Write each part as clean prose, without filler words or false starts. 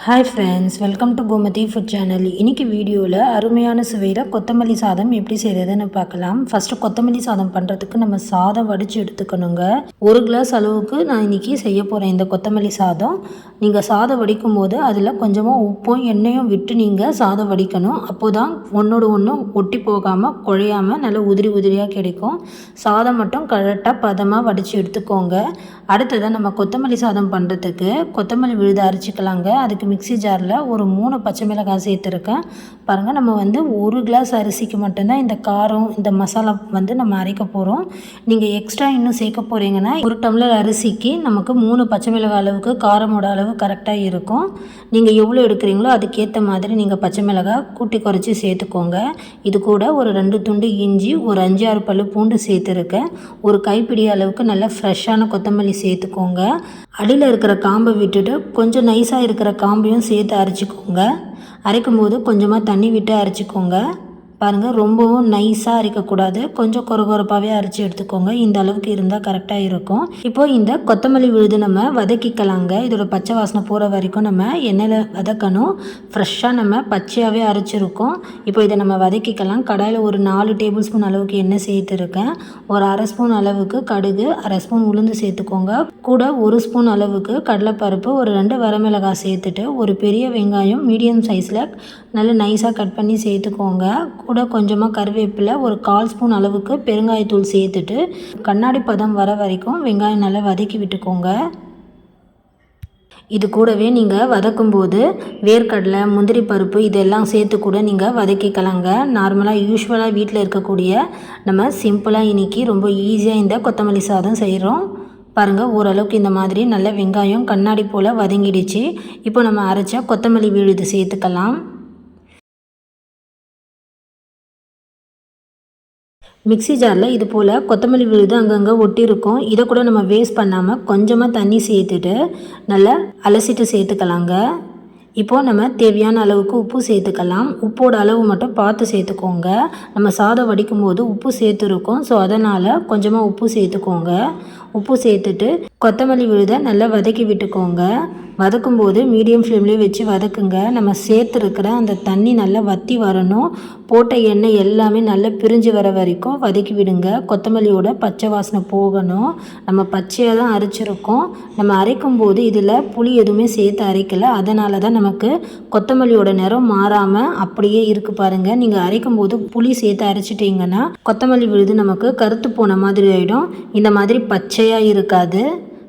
Hi friends, welcome to Gomathi food channel. இன்றைக்கி வீடியோவில் அருமையான சுவையில் கொத்தமல்லி சாதம் எப்படி செய்கிறதுன்னு பார்க்கலாம். ஃபஸ்ட்டு கொத்தமல்லி சாதம் பண்ணுறதுக்கு நம்ம சாதம் வடித்து எடுத்துக்கணுங்க. 1 கிளாஸ் அளவுக்கு நான் இன்றைக்கி செய்ய போகிறேன் இந்த கொத்தமல்லி சாதம். நீங்கள் சாதம் வடிக்கும் போது அதில் கொஞ்சமாக உப்பும் எண்ணெயும் விட்டு நீங்கள் சாதம் வடிக்கணும். அப்போ தான் ஒன்றோடு ஒன்று ஒட்டி போகாமல் குழையாமல் நல்லா உதிரி உதிரியாக கிடைக்கும். சாதம் மட்டும் கரெக்டாக பதமாக வடித்து எடுத்துக்கோங்க. அடுத்ததான் நம்ம கொத்தமல்லி சாதம் பண்ணுறதுக்கு கொத்தமல்லி விழுது அரைச்சிக்கலாங்க. அதுக்கு மிக்ஸி ஜாரில் ஒரு 3 பச்சை மிளகாய் சேர்த்துருக்கேன். பாருங்கள், நம்ம 1 கிளாஸ் அரிசிக்கு மட்டும்தான் இந்த காரம் இந்த மசாலா நம்ம அரைக்க போகிறோம். நீங்கள் எக்ஸ்ட்ரா இன்னும் சேர்க்க போகிறீங்கன்னா 1 டம்ளர் அரிசிக்கு நமக்கு 3 பச்சை மிளகாய் அளவுக்கு காரமோட அளவு கரெக்டாக இருக்கும். நீங்கள் எவ்வளோ எடுக்கிறீங்களோ அதுக்கேற்ற மாதிரி நீங்கள் பச்சை மிளகாய் கூட்டி குறைச்சி சேர்த்துக்கோங்க. இது கூட ஒரு 2 துண்டு இஞ்சி, ஒரு 5-6 பல்லு பூண்டு சேர்த்துருக்கேன். ஒரு கைப்பிடி அளவுக்கு நல்ல ஃப்ரெஷ்ஷான கொத்தமல்லி சேர்த்துக்கோங்க. அடியில் இருக்கிற காம்பை விட்டுட்டு கொஞ்சம் நைஸாக இருக்கிற காம்பையும் சேர்த்து அரைச்சிக்கோங்க. அரைக்கும்போது கொஞ்சமாக தண்ணி விட்டு அரைச்சிக்கோங்க. பாருங்கள், ரொம்பவும் நைஸாக அரைக்கக்கூடாது, கொஞ்சம் கொரகொரப்பாகவே அரைச்சி எடுத்துக்கோங்க. இந்த அளவுக்கு இருந்தால் கரெக்டாக இருக்கும். இப்போது இந்த கொத்தமல்லி விழுது நம்ம வதக்கிக்கலாங்க. இதோட பச்சை வாசனை போகிற வரைக்கும் நம்ம எண்ணெயில் வதக்கணும். ஃப்ரெஷ்ஷாக நம்ம பச்சையாகவே அரைச்சிருக்கோம். இப்போ இதை நம்ம வதக்கிக்கலாம். கடாயில் ஒரு 4 டேபிள் ஸ்பூன் அளவுக்கு எண்ணெய் சேர்த்துருக்கேன். ஒரு 1/2 ஸ்பூன் அளவுக்கு கடுகு, 1/2 ஸ்பூன் உளுந்து சேர்த்துக்கோங்க. கூட 1 ஸ்பூன் அளவுக்கு கடலைப்பருப்பு, ஒரு 2 வரமிளகாய் சேர்த்துட்டு ஒரு பெரிய வெங்காயம் மீடியம் சைஸில் நல்லா நைஸாக கட் பண்ணி சேர்த்துக்கோங்க. கூட கொஞ்சமாக கருவேப்பிலை, ஒரு 1/4 ஸ்பூன் அளவுக்கு பெருங்காயத்தூள் சேர்த்துட்டு கண்ணாடி பதம் வர வரைக்கும் வெங்காயம் நல்லா வதக்கி விட்டுக்கோங்க. இது கூடவே நீங்கள் வதக்கும்போது வேர்க்கடலை, முந்திரி பருப்பு இதெல்லாம் சேர்த்து கூட நீங்கள் வதக்கிக்கலாங்க. நார்மலாக யூஸ்வலாக வீட்டில் இருக்கக்கூடிய நம்ம சிம்பிளாக இன்றைக்கி ரொம்ப ஈஸியாக இந்த கொத்தமல்லி சாதம் செய்கிறோம். பாருங்கள், ஓரளவுக்கு இந்த மாதிரி நல்ல வெங்காயம் கண்ணாடி போல் வதங்கிடுச்சு. இப்போ நம்ம அரைச்ச கொத்தமல்லி விழுது சேர்த்துக்கலாம். மிக்ஸி ஜாரில் இது போல் கொத்தமல்லி விழுது அங்கங்கே ஒட்டியிருக்கும். இதை கூட நம்ம வேஸ்ட் பண்ணாமல் கொஞ்சமாக தண்ணி சேர்த்துட்டு நல்லா அலசிட்டு சேர்த்துக்கலாங்க. இப்போது நம்ம தேவையான அளவுக்கு உப்பு சேர்த்துக்கலாம். உப்போட அளவு மட்டும் பார்த்து சேர்த்துக்கோங்க. நம்ம சாதம் வடிக்கும் போது உப்பு சேர்த்துருக்கோம். ஸோ அதனால் கொஞ்சமாக உப்பு சேர்த்துக்கோங்க. உப்பு சேர்த்துட்டு கொத்தமல்லி விழுதை நல்லா வதக்கி விட்டுக்கோங்க. வதக்கும்போது மீடியம் ஃப்ளேம்லேயே வச்சு வதக்குங்க. நம்ம சேர்த்துருக்கிற அந்த தண்ணி நல்லா வற்றி வரணும். போட்ட எண்ணெய் எல்லாமே நல்லா பிரிஞ்சு வர வரைக்கும் வதக்கி விடுங்க. கொத்தமல்லியோட பச்சை வாசனை போகணும். நம்ம பச்சையாக தான் அரைச்சிருக்கோம். நம்ம அரைக்கும் போது இதில் புளி எதுவுமே சேர்த்து அரைக்கலை. அதனால தான் நமக்கு கொத்தமல்லியோட நிறம் மாறாமல் அப்படியே இருக்குது. பாருங்கள், நீங்கள் அரைக்கும் போது புளி சேர்த்து அரைச்சிட்டிங்கன்னா கொத்தமல்லி விழுது நமக்கு கருத்து போன மாதிரி ஆகிடும். இந்த மாதிரி பச்சையாக இருக்காது.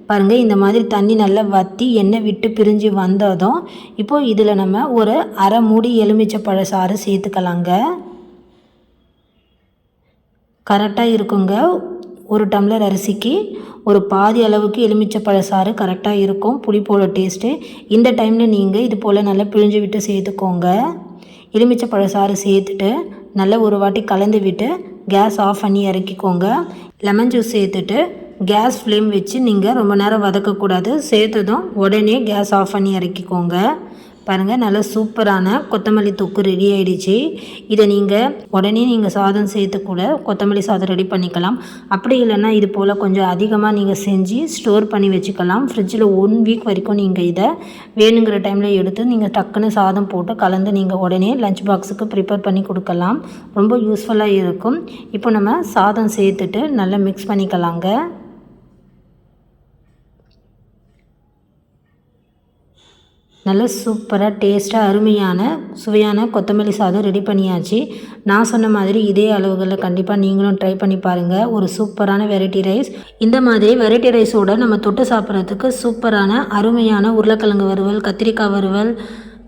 பாருங்கள், இந்த மாதிரி தண்ணி நல்லா வற்றி எண்ணெய் விட்டு பிரிஞ்சு வந்ததும் இப்போது இதில் நம்ம ஒரு 1/2 மூடி எலுமிச்சை சாறு சேர்த்துக்கலாங்க. கரெக்டாக இருக்குங்க. 1 டம்ளர் அரிசிக்கு ஒரு பாதி அளவுக்கு எலுமிச்சை சாறு கரெக்டாக இருக்கும் புளிப்போட டேஸ்ட்டு. இந்த டைமில் நீங்கள் இது போல் நல்லா பிழிஞ்சு விட்டு சேர்த்துக்கோங்க. எலுமிச்சை சாறு சேர்த்துட்டு நல்லா ஒரு வாட்டி கலந்து விட்டு கேஸ் ஆஃப் பண்ணி இறக்கிக்கோங்க. லெமன் ஜூஸ் சேர்த்துட்டு கேஸ் ஃப்ளேம் வச்சு நீங்கள் ரொம்ப நேரம் வதக்கக்கூடாது. சேர்த்ததும் உடனே கேஸ் ஆஃப் பண்ணி இறக்கிக்கோங்க. பாருங்கள், நல்லா சூப்பரான கொத்தமல்லி தொக்கு ரெடி ஆகிடுச்சு. இதை உடனே நீங்கள் சாதம் சேர்த்து கூட கொத்தமல்லி சாதம் ரெடி பண்ணிக்கலாம். அப்படி இல்லைன்னா இது போல் கொஞ்சம் அதிகமாக நீங்கள் செஞ்சு ஸ்டோர் பண்ணி வச்சுக்கலாம். ஃப்ரிட்ஜில் 1 வீக் வரைக்கும் நீங்கள் இதை வேணுங்கிற டைமில் எடுத்து நீங்கள் டக்குன்னு சாதம் போட்டு கலந்து நீங்கள் உடனே லஞ்ச் பாக்ஸுக்கு ப்ரிப்பேர் பண்ணி கொடுக்கலாம். ரொம்ப யூஸ்ஃபுல்லாக இருக்கும். இப்போ நம்ம சாதம் சேர்த்துட்டு நல்லா மிக்ஸ் பண்ணிக்கலாங்க. நல்ல சூப்பராக டேஸ்ட்டாக அருமையான சுவையான கொத்தமல்லி சாதம் ரெடி பண்ணியாச்சு. நான் சொன்ன மாதிரி இதே அளவுகளில் கண்டிப்பாக நீங்களும் ட்ரை பண்ணி பாருங்கள். ஒரு சூப்பரான வெரைட்டி ரைஸ். இந்த மாதிரி வெரைட்டி ரைஸோடு நம்ம தொட்டு சாப்பிட்றதுக்கு சூப்பரான அருமையான உருளைக்கிழங்கு வறுவல், கத்திரிக்காய் வறுவல்,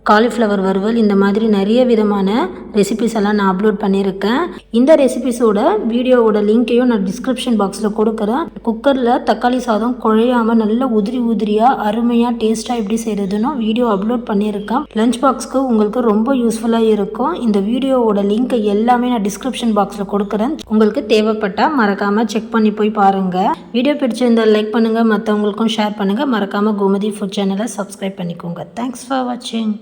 காலிஃப்ளவர் வறுவல், இந்த மாதிரி நிறைய விதமான ரெசிபிஸ் எல்லாம் நான் அப்லோட் பண்ணியிருக்கேன். இந்த ரெசிபிஸோட வீடியோவோட லிங்க்கையும் நான் டிஸ்கிரிப்ஷன் பாக்ஸில் கொடுக்குறேன். குக்கரில் தக்காளி சாதம் குழையாமல் நல்ல உதிரி உதிரியாக அருமையாக டேஸ்ட்டாக எப்படி செய்கிறதுன்னு வீடியோ அப்லோட் பண்ணியிருக்கேன். லஞ்ச் பாக்ஸ்க்கு உங்களுக்கு ரொம்ப யூஸ்ஃபுல்லாக இருக்கும். இந்த வீடியோவோட லிங்க்கை எல்லாமே நான் டிஸ்கிரிப்ஷன் பாக்ஸில் கொடுக்குறேன். உங்களுக்கு தேவைப்பட்டால் மறக்காமல் செக் பண்ணி போய் பாருங்கள். வீடியோ பிடிச்சிருந்தால் லைக் பண்ணுங்கள், மற்றவங்களுக்கும் ஷேர் பண்ணுங்கள். மறக்காமல் கோமதி ஃபுட் சேனலை சப்ஸ்கிரைப் பண்ணிக்கோங்க. தேங்க்ஸ் ஃபார் வாட்சிங்.